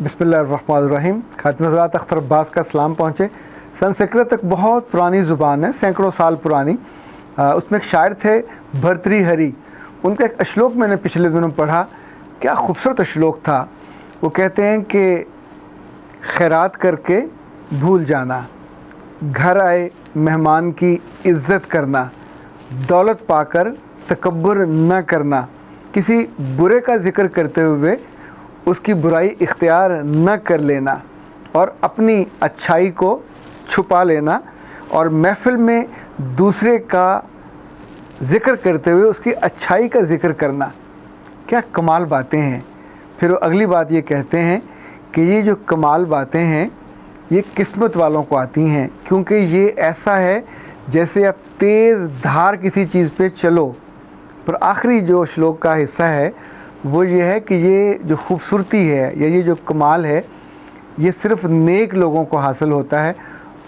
बिस्मिल्लाहिर्रहमानिर्रहीम। खातिन हज़रात, अख्तर अब्बास का सलाम पहुँचे। संस्कृत एक बहुत पुरानी ज़ुबान है, सैकड़ों साल पुरानी। उसमें एक शायर थे भर्तृहरि। उनका एक श्लोक मैंने पिछले दिनों पढ़ा, क्या खूबसूरत श्लोक था। वो कहते हैं कि खैरात करके भूल जाना, घर आए मेहमान की इज़्ज़त करना, दौलत पाकर तकब्बुर न करना, किसी बुरे का ज़िक्र करते हुए उसकी बुराई इख्तियार न कर लेना और अपनी अच्छाई को छुपा लेना, और महफ़िल में दूसरे का ज़िक्र करते हुए उसकी अच्छाई का ज़िक्र करना। क्या कमाल बातें हैं। फिर वो अगली बात ये कहते हैं कि ये जो कमाल बातें हैं ये किस्मत वालों को आती हैं, क्योंकि ये ऐसा है जैसे आप तेज़ धार किसी चीज़ पे चलो। पर आखिरी जो श्लोक का हिस्सा है वो ये है कि ये जो खूबसूरती है या ये जो कमाल है ये सिर्फ़ नेक लोगों को हासिल होता है,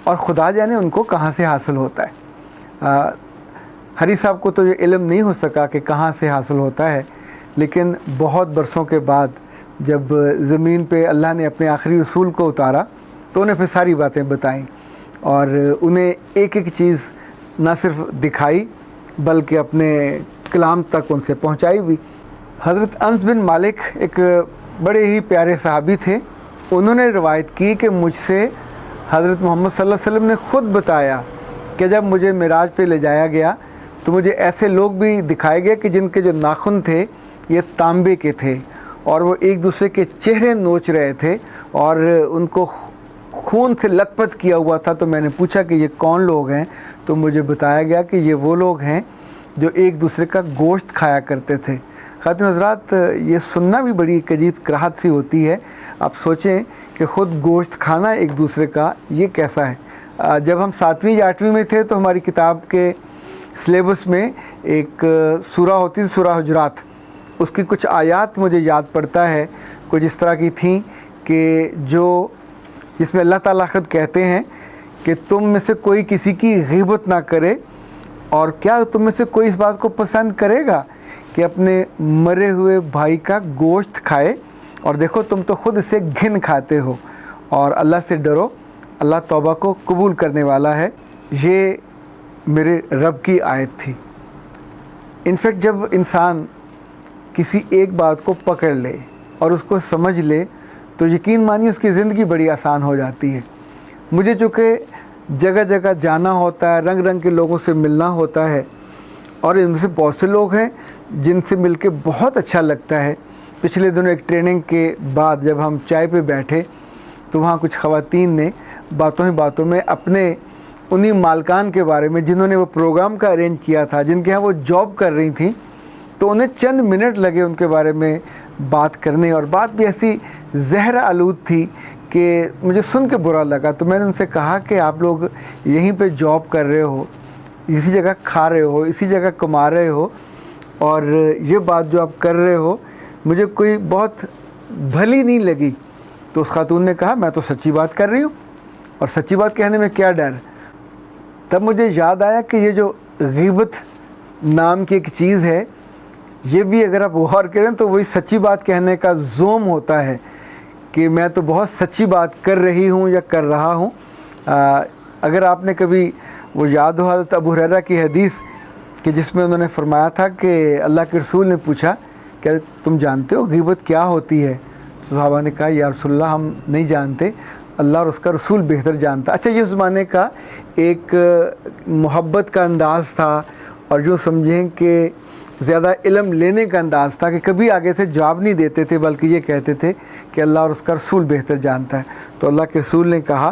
और खुदा जाने उनको कहाँ से हासिल होता है। हरी साहब को तो ये इल्म नहीं हो सका कि कहाँ से हासिल होता है, लेकिन बहुत बरसों के बाद जब ज़मीन पे अल्लाह ने अपने आखिरी रसूल को उतारा तो उन्हें फिर सारी बातें बताईं, और उन्हें एक एक चीज़ ना सिर्फ दिखाई बल्कि अपने कलाम तक उनसे पहुँचाई भी। हज़रत अनस बिन मालिक एक बड़े ही प्यारे सहाबी थे। उन्होंने रिवायत की कि मुझसे हज़रत मोहम्मद सल्लल्लाहु अलैहि वसल्लम ने ख़ुद बताया कि जब मुझे मिराज पे ले जाया गया तो मुझे ऐसे लोग भी दिखाए गए कि जिनके जो नाखून थे ये तांबे के थे, और वो एक दूसरे के चेहरे नोच रहे थे और उनको खून से लथपथ किया हुआ था। तो मैंने पूछा कि ये कौन लोग हैं, तो मुझे बताया गया कि ये वो लोग हैं जो एक दूसरे का गोश्त खाया करते थे। खातिन हज़रात, ये सुनना भी बड़ी अजीब कराहत सी होती है। आप सोचें कि ख़ुद गोश्त खाना एक दूसरे का, ये कैसा है। जब हम 7वीं या 8वीं में थे तो हमारी किताब के सिलेबस में एक सूरा होती थी, सूरा हुजरात। उसकी कुछ आयात मुझे याद पड़ता है, कुछ इस तरह की थी कि जो जिसमें अल्लाह ताला खुद कहते हैं कि तुम में से कोई किसी की ग़ीबत ना करे, और क्या तुम में से कोई इस बात को पसंद करेगा कि अपने मरे हुए भाई का गोश्त खाए, और देखो तुम तो ख़ुद इसे घिन खाते हो, और अल्लाह से डरो, अल्लाह तौबा को कबूल करने वाला है। ये मेरे रब की आयत थी। इनफैक्ट जब इंसान किसी एक बात को पकड़ ले और उसको समझ ले तो यकीन मानिए उसकी ज़िंदगी बड़ी आसान हो जाती है। मुझे चूँकि जगह जगह जाना होता है, रंग रंग के लोगों से मिलना होता है, और इनसे बहुत से लोग हैं जिनसे मिलके बहुत अच्छा लगता है। पिछले दिनों एक ट्रेनिंग के बाद जब हम चाय पे बैठे तो वहाँ कुछ ख़वातीन ने बातों ही बातों में अपने उन्हीं मालकान के बारे में जिन्होंने वो प्रोग्राम का अरेंज किया था, जिनके यहाँ वो जॉब कर रही थी, तो उन्हें चंद मिनट लगे उनके बारे में बात करने, और बात भी ऐसी जहर आलूद थी कि मुझे सुन के बुरा लगा। तो मैंने उनसे कहा कि आप लोग यहीं पे जॉब कर रहे हो, इसी जगह खा रहे हो, इसी जगह कमा रहे हो, और ये बात जो आप कर रहे हो मुझे कोई बहुत भली नहीं लगी। तो उस खातून ने कहा मैं तो सच्ची बात कर रही हूँ, और सच्ची बात कहने में क्या डर। तब मुझे याद आया कि ये जो ग़ीबत नाम की एक चीज़ है, ये भी अगर आप गौर करें तो वही सच्ची बात कहने का ज़ोम होता है कि मैं तो बहुत सच्ची बात कर रही हूँ या कर रहा हूँ। अगर आपने कभी वो याद हो हज़रत अबू हुरैरा की हदीस कि जिसमें उन्होंने फरमाया था कि अल्लाह के रसूल ने पूछा क्या तुम जानते हो ग़ीबत क्या होती है, तो सहाबा ने कहा या रसूलल्लाह हम नहीं जानते, अल्लाह और उसका रसूल बेहतर जानता। अच्छा, ये उस ज़माने का एक मोहब्बत का अंदाज़ था, और जो समझें कि ज़्यादा इल्म लेने का अंदाज़ था कि कभी आगे से जवाब नहीं देते थे, बल्कि ये कहते थे कि अल्लाह और उसका रसूल बेहतर जानता है। तो अल्लाह के रसूल ने कहा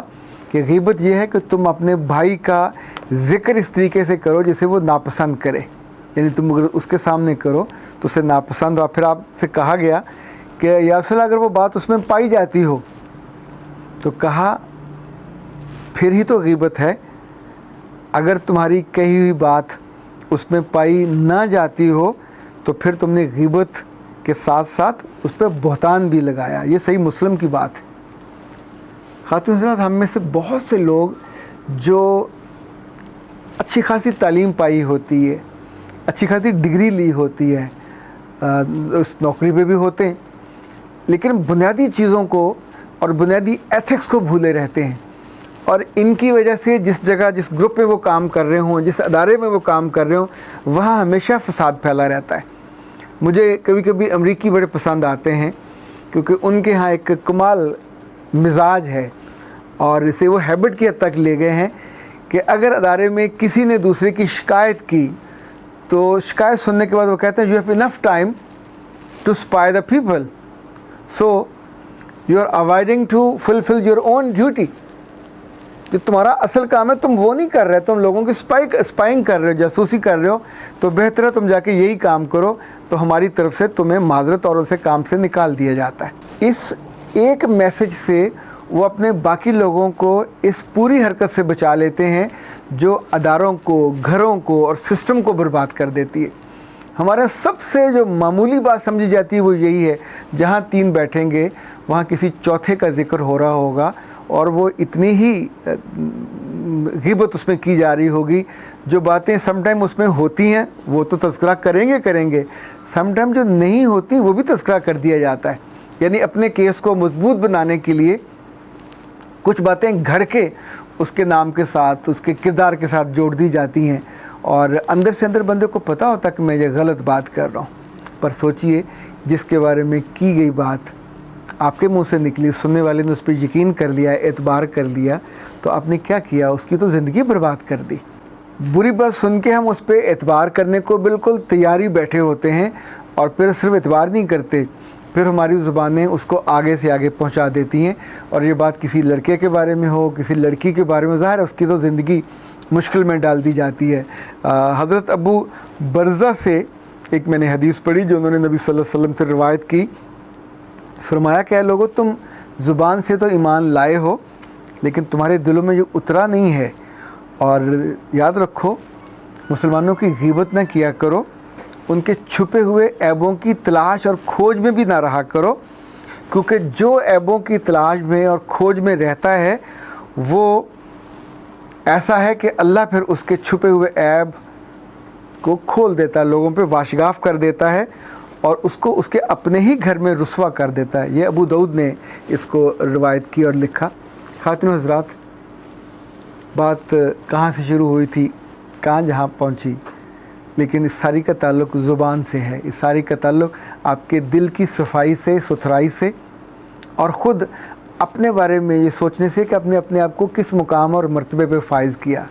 कि ग़ीबत यह है कि तुम अपने भाई का ज़िक्र इस तरीके से करो जिसे वो नापसंद करे, यानी तुम अगर उसके सामने करो तो उसे नापसंद हो। फिर आपसे कहा गया कि या रसूल अगर वो बात उसमें पाई जाती हो, तो कहा फिर ही तो ग़ीबत है। अगर तुम्हारी कही हुई बात उसमें पाई ना जाती हो तो फिर तुमने ग़ीबत के साथ साथ उस पर बहतान भी लगाया। ये सही मुस्लिम की बात है। खातिन हज़रात, हम में से बहुत से लोग जो अच्छी खासी तालीम पाई होती है, अच्छी खासी डिग्री ली होती है, उस नौकरी पे भी होते हैं, लेकिन बुनियादी चीज़ों को اور بنیادی ایتھکس کو بھولے رہتے ہیں، اور ان کی وجہ سے جس جگہ جس گروپ میں وہ کام کر رہے ہوں، جس ادارے میں وہ کام کر رہے ہوں، وہاں ہمیشہ فساد پھیلا رہتا ہے۔ مجھے کبھی کبھی امریکی بڑے پسند آتے ہیں کیونکہ ان کے ہاں ایک کمال مزاج ہے، اور اسے وہ ہیبٹ کی حد تک لے گئے ہیں کہ اگر ادارے میں کسی نے دوسرے کی شکایت کی تو شکایت سننے کے بعد وہ کہتے ہیں you have enough time to spy the people, so you are avoiding to fulfil your own duty. جو تمہارا اصل کام ہے تم وہ نہیں کر رہے، تم لوگوں کی اسپائنگ کر رہے ہو، جاسوسی کر رہے ہو، تو بہتر ہے تم جا کے یہی کام کرو، تو ہماری طرف سے تمہیں معذرت اور اسے کام سے نکال دیا جاتا ہے۔ اس ایک میسج سے وہ اپنے باقی لوگوں کو اس پوری حرکت سے بچا لیتے ہیں جو اداروں کو، گھروں کو اور سسٹم کو برباد کر دیتی ہے۔ ہمارے سب سے جو معمولی بات سمجھی جاتی ہے وہ یہی ہے، جہاں 3 بیٹھیں گے وہاں کسی چوتھے کا ذکر ہو رہا ہوگا، اور وہ اتنی ہی غیبت اس میں کی جا رہی ہوگی، جو باتیں سم ٹائم اس میں ہوتی ہیں وہ تو تذکرہ کریں گے، سم ٹائم جو نہیں ہوتی وہ بھی تذکرہ کر دیا جاتا ہے۔ یعنی اپنے کیس کو مضبوط بنانے کے لیے کچھ باتیں گھڑ کے اس کے نام کے ساتھ، اس کے کردار کے ساتھ جوڑ دی جاتی ہیں، اور اندر سے اندر بندے کو پتہ ہوتا کہ میں یہ غلط بات کر رہا ہوں۔ پر سوچئے جس کے بارے میں کی گئی بات آپ کے منہ سے نکلی، سننے والے نے اس پہ یقین کر لیا، اعتبار کر لیا، تو آپ نے کیا کیا؟ اس کی تو زندگی برباد کر دی۔ بری بات سن کے ہم اس پہ اعتبار کرنے کو بالکل تیاری بیٹھے ہوتے ہیں، اور پھر صرف اعتبار نہیں کرتے، پھر ہماری زبانیں اس کو آگے سے آگے پہنچا دیتی ہیں، اور یہ بات کسی لڑکے کے بارے میں ہو، کسی لڑکی کے بارے میں، ظاہر ہے اس کی تو زندگی مشکل میں ڈال دی جاتی ہے۔ حضرت ابو برزہ سے ایک میں نے حدیث پڑھی جو انہوں نے نبی صلی اللہ علیہ وسلم سے روایت کی، فرمایا کہ اے لوگو تم زبان سے تو ایمان لائے ہو لیکن تمہارے دلوں میں جو اترا نہیں ہے، اور یاد رکھو مسلمانوں کی غیبت نہ کیا کرو، ان کے چھپے ہوئے عیبوں کی تلاش اور کھوج میں بھی نہ رہا کرو، کیونکہ جو عیبوں کی تلاش میں اور کھوج میں رہتا ہے وہ ایسا ہے کہ اللہ پھر اس کے چھپے ہوئے عیب کو کھول دیتا ہے، لوگوں پہ واشگاف کر دیتا ہے، اور اس کو اس کے اپنے ہی گھر میں رسوا کر دیتا ہے۔ یہ ابو داؤد نے اس کو روایت کی اور لکھا۔ خواتین و حضرات، بات کہاں سے شروع ہوئی تھی، کہاں جہاں پہنچی، لیکن اس ساری کا تعلق زبان سے ہے، اس ساری کا تعلق آپ کے دل کی صفائی سے، ستھرائی سے، اور خود اپنے بارے میں یہ سوچنے سے کہ اپنے آپ کو کس مقام اور مرتبے پہ فائز کیا،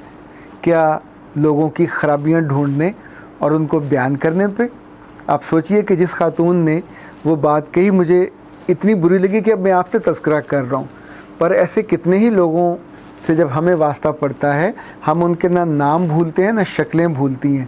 کیا لوگوں کی خرابیاں ڈھونڈنے اور ان کو بیان کرنے پہ۔ آپ سوچئے کہ جس خاتون نے وہ بات کہی مجھے اتنی بری لگی کہ اب میں آپ سے تذکرہ کر رہا ہوں، پر ایسے کتنے ہی لوگوں سے جب ہمیں واسطہ پڑتا ہے ہم ان کے نہ نام بھولتے ہیں نہ شکلیں بھولتی ہیں۔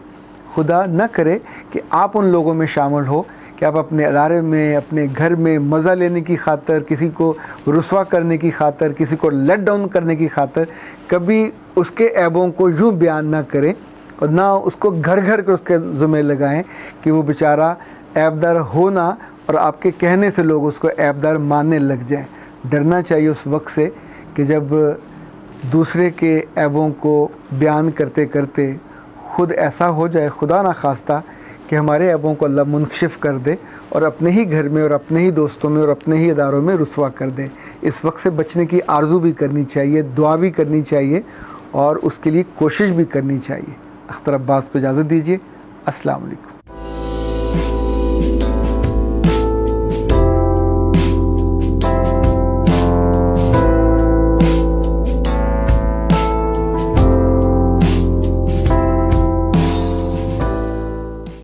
خدا نہ کرے کہ آپ ان لوگوں میں شامل ہو کہ آپ اپنے ادارے میں، اپنے گھر میں مزہ لینے کی خاطر، کسی کو رسوا کرنے کی خاطر، کسی کو لیٹ ڈاؤن کرنے کی خاطر کبھی اس کے عیبوں کو یوں بیان نہ کریں، اور نہ اس کو گھر گھر کر اس کے ذمہ لگائیں کہ وہ بیچارہ عیبدار ہونا اور آپ کے کہنے سے لوگ اس کو عیبدار ماننے لگ جائیں۔ ڈرنا چاہیے اس وقت سے کہ جب دوسرے کے عیبوں کو بیان کرتے کرتے خود ایسا ہو جائے، خدا نہ خواستہ، کہ ہمارے عیبوں کو اللہ منکشف کر دے اور اپنے ہی گھر میں اور اپنے ہی دوستوں میں اور اپنے ہی اداروں میں رسوا کر دے۔ اس وقت سے بچنے کی آرزو بھی کرنی چاہیے، دعا بھی کرنی چاہیے، اور اس کے لیے کوشش بھی کرنی چاہیے۔ اختر عباس کو اجازت دیجیے۔ السلام علیکم۔